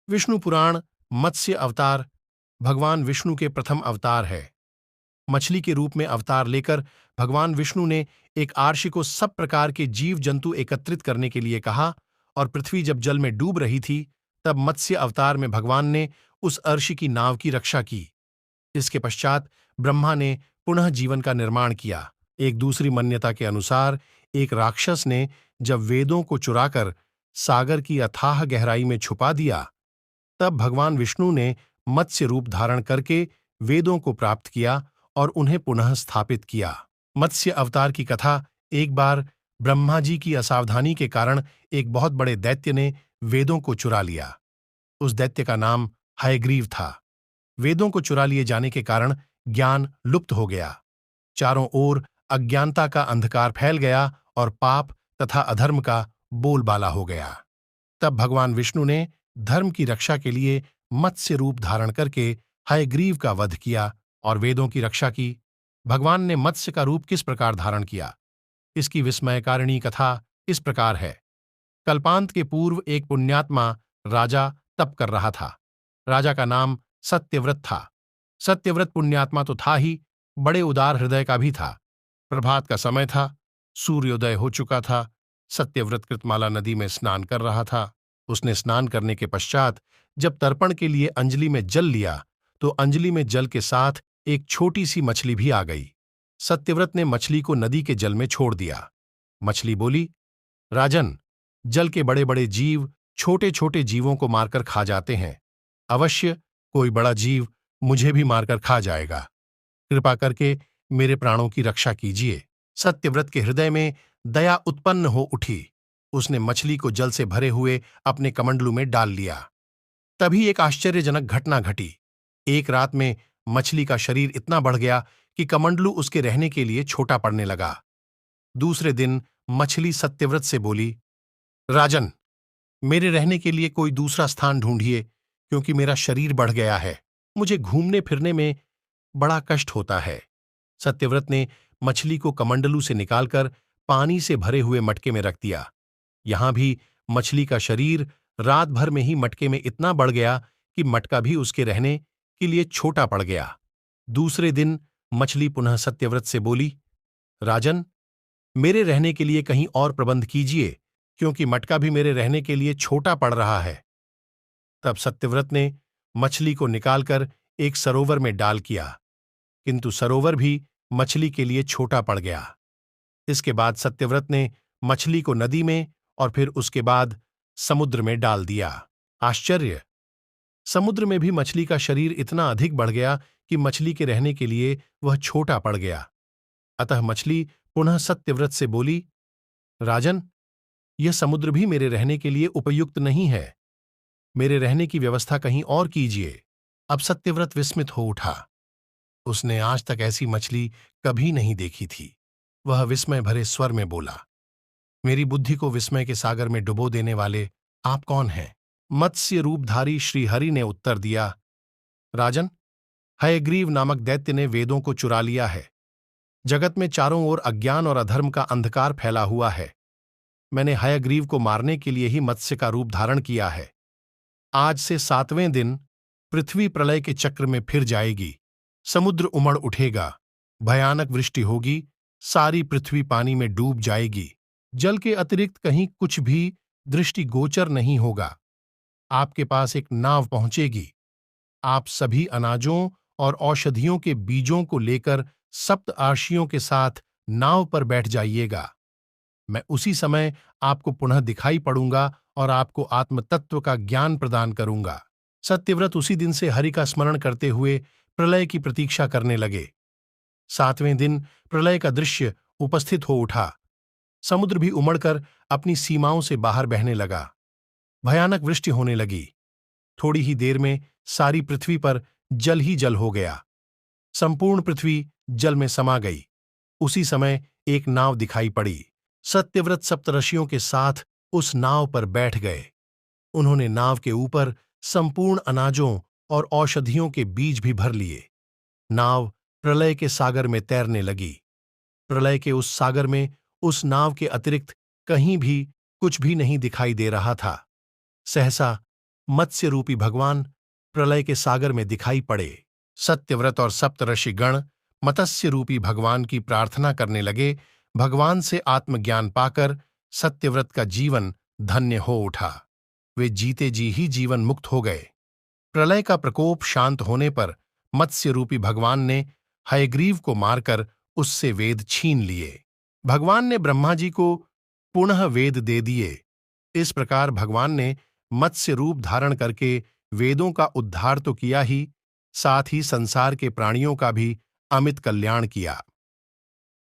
विष्णु पुराण मत्स्य अवतार भगवान विष्णु के प्रथम अवतार है। मछली के रूप में अवतार लेकर भगवान विष्णु ने एक आर्षि को सब प्रकार के जीव जंतु एकत्रित करने के लिए कहा और पृथ्वी जब जल में डूब रही थी तब मत्स्य अवतार में भगवान ने उस अर्षि की नाव की रक्षा की। इसके पश्चात ब्रह्मा ने पुनः जीवन का निर्माण किया। एक दूसरी मान्यता के अनुसार एक राक्षस ने जब वेदों को चुराकर सागर की अथाह गहराई में छुपा दिया, तब भगवान विष्णु ने मत्स्य रूप धारण करके वेदों को प्राप्त किया और उन्हें पुनः स्थापित किया। मत्स्य अवतार की कथा। एक बार ब्रह्मा जी की असावधानी के कारण एक बहुत बड़े दैत्य ने वेदों को चुरा लिया। उस दैत्य का नाम हयग्रीव था। वेदों को चुरा लिए जाने के कारण ज्ञान लुप्त हो गया। चारों ओर अज्ञानता का अंधकार फैल गया और पाप तथा अधर्म का बोलबाला हो गया। तब भगवान विष्णु ने धर्म की रक्षा के लिए मत्स्य रूप धारण करके हयग्रीव का वध किया और वेदों की रक्षा की। भगवान ने मत्स्य का रूप किस प्रकार धारण किया, इसकी विस्मयकारिणी कथा इस प्रकार है। कल्पांत के पूर्व एक पुण्यात्मा राजा तप कर रहा था। राजा का नाम सत्यव्रत था। सत्यव्रत पुण्यात्मा तो था ही, बड़े उदार हृदय का भी था। प्रभात का समय था, सूर्योदय हो चुका था। सत्यव्रत कृतमाला नदी में स्नान कर रहा था। उसने स्नान करने के पश्चात जब तर्पण के लिए अंजलि में जल लिया तो अंजलि में जल के साथ एक छोटी सी मछली भी आ गई। सत्यव्रत ने मछली को नदी के जल में छोड़ दिया। मछली बोली, राजन, जल के बड़े बड़े जीव छोटे छोटे जीवों को मारकर खा जाते हैं। अवश्य कोई बड़ा जीव मुझे भी मारकर खा जाएगा। कृपा करके मेरे प्राणों की रक्षा कीजिए। सत्यव्रत के हृदय में दया उत्पन्न हो उठी। उसने मछली को जल से भरे हुए अपने कमंडलू में डाल लिया। तभी एक आश्चर्यजनक घटना घटी। एक रात में मछली का शरीर इतना बढ़ गया कि कमंडलू उसके रहने के लिए छोटा पड़ने लगा। दूसरे दिन मछली सत्यव्रत से बोली, राजन, मेरे रहने के लिए कोई दूसरा स्थान ढूंढिए, क्योंकि मेरा शरीर बढ़ गया है। मुझे घूमने फिरने में बड़ा कष्ट होता है। सत्यव्रत ने मछली को कमंडलू से निकालकर पानी से भरे हुए मटके में रख दिया। यहां भी मछली का शरीर रात भर में ही मटके में इतना बढ़ गया कि मटका भी उसके रहने के लिए छोटा पड़ गया। दूसरे दिन मछली पुनः सत्यव्रत से बोली, राजन, मेरे रहने के लिए कहीं और प्रबंध कीजिए, क्योंकि मटका भी मेरे रहने के लिए छोटा पड़ रहा है। तब सत्यव्रत ने मछली को निकालकर एक सरोवर में डाल किया, किंतु सरोवर भी मछली के लिए छोटा पड़ गया। इसके बाद सत्यव्रत ने मछली को नदी में और फिर उसके बाद समुद्र में डाल दिया। आश्चर्य! समुद्र में भी मछली का शरीर इतना अधिक बढ़ गया कि मछली के रहने के लिए वह छोटा पड़ गया। अतः मछली पुनः सत्यव्रत से बोली, राजन, यह समुद्र भी मेरे रहने के लिए उपयुक्त नहीं है। मेरे रहने की व्यवस्था कहीं और कीजिए। अब सत्यव्रत विस्मित हो उठा। उसने आज तक ऐसी मछली कभी नहीं देखी थी। वह विस्मय भरे स्वर में बोला, मेरी बुद्धि को विस्मय के सागर में डुबो देने वाले आप कौन हैं? मत्स्य रूपधारी श्रीहरि ने उत्तर दिया, राजन, हयग्रीव नामक दैत्य ने वेदों को चुरा लिया है। जगत में चारों ओर अज्ञान और अधर्म का अंधकार फैला हुआ है। मैंने हयग्रीव को मारने के लिए ही मत्स्य का रूप धारण किया है। आज से 7वें दिन पृथ्वी प्रलय के चक्र में फिर जाएगी। समुद्र उमड़ उठेगा, भयानक वृष्टि होगी, सारी पृथ्वी पानी में डूब जाएगी। जल के अतिरिक्त कहीं कुछ भी दृष्टिगोचर नहीं होगा। आपके पास एक नाव पहुंचेगी। आप सभी अनाजों और औषधियों के बीजों को लेकर सप्त आर्षियों के साथ नाव पर बैठ जाइएगा। मैं उसी समय आपको पुनः दिखाई पड़ूंगा और आपको आत्मतत्व का ज्ञान प्रदान करूंगा। सत्यव्रत उसी दिन से हरि का स्मरण करते हुए प्रलय की प्रतीक्षा करने लगे। 7वें दिन प्रलय का दृश्य उपस्थित हो उठा। समुद्र भी उमड़कर अपनी सीमाओं से बाहर बहने लगा। भयानक वृष्टि होने लगी। थोड़ी ही देर में सारी पृथ्वी पर जल ही जल हो गया। संपूर्ण पृथ्वी जल में समा गई। उसी समय एक नाव दिखाई पड़ी। सत्यव्रत सप्तऋषियों के साथ उस नाव पर बैठ गए। उन्होंने नाव के ऊपर संपूर्ण अनाजों और औषधियों के बीज भी भर लिए। नाव प्रलय के सागर में तैरने लगी। प्रलय के उस सागर में उस नाव के अतिरिक्त कहीं भी कुछ भी नहीं दिखाई दे रहा था। सहसा मत्स्य रूपी भगवान प्रलय के सागर में दिखाई पड़े। सत्यव्रत और सप्तऋषि गण मत्स्य रूपी भगवान की प्रार्थना करने लगे। भगवान से आत्मज्ञान पाकर सत्यव्रत का जीवन धन्य हो उठा। वे जीते जी ही जीवन मुक्त हो गए। प्रलय का प्रकोप शांत होने पर मत्स्य रूपी भगवान ने हयग्रीव को मारकर उससे वेद छीन लिए। भगवान ने ब्रह्मा जी को पुनः वेद दे दिए। इस प्रकार भगवान ने मत्स्य रूप धारण करके वेदों का उद्धार तो किया ही, साथ ही संसार के प्राणियों का भी अमित कल्याण किया।